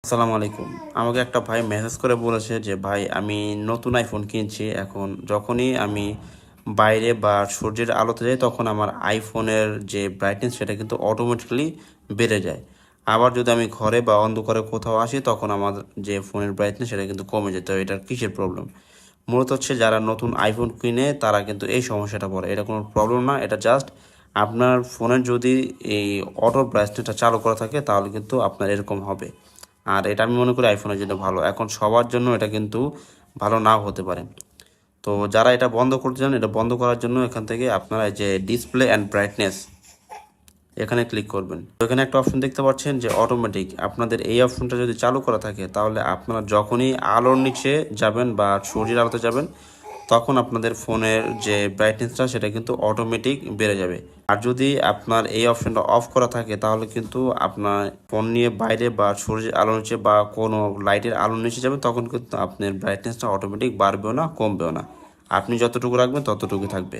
আসসালামু আলাইকুম। আমাকে একটা ভাই মেসেজ করে বলেছে যে ভাই আমি নতুন আইফোন কিনছি। এখন যখনই আমি বাইরে বা সূর্যের আলোতে যাই তখন আমার আইফোনের যে ব্রাইটনেস সেটা কিন্তু অটোমেটিক্যালি বেড়ে যায়। আবার যদি আমি ঘরে বা অন্ধকারে কোথাও আসি তখন আমার যে ফোনের ব্রাইটনেস সেটা কিন্তু কমে যায়। তো এটার কিসের প্রবলেম? মূলত হচ্ছে যারা নতুন আইফোন কিনে তারা কিন্তু এই সমস্যাটা পড়ে। এটা কোনো প্রবলেম না, এটা জাস্ট আপনার ফোনের যদি এই অটো ব্রাইটনেসটা চালু করা থাকে তাহলে কিন্তু আপনার এরকম হবে। আর এটা আমি মনে করি আইফোনের জন্য ভালো। এখন সবার জন্য এটা কিন্তু ভালো নাও হতে পারে। তো যারা এটা বন্ধ করতে চান, এটা বন্ধ করার জন্য এখান থেকে আপনারা এই যে ডিসপ্লে অ্যান্ড ব্রাইটনেস এখানে ক্লিক করবেন। তো এখানে একটা অপশন দেখতে পাচ্ছেন যে অটোমেটিক। আপনাদের এই অপশনটা যদি চালু করা থাকে তাহলে আপনারা যখনই আলোর নিচে যাবেন বা সূর্যের আলোতে যাবেন তখন আপনাদের ফোনের যে ব্রাইটনেসটা সেটা কিন্তু অটোমেটিক বেড়ে যাবে। আর যদি আপনার এই অপশনটা অফ করা থাকে তাহলে কিন্তু আপনার ফোন নিয়ে বাইরে বা সূর্যের আলোর নিচে বা কোনো লাইটের আলোর নিচে যাবে তখন কিন্তু আপনার ব্রাইটনেসটা অটোমেটিক বাড়বেও না, কমবেও না। আপনি যতটুকু রাখবেন ততটুকু থাকবে।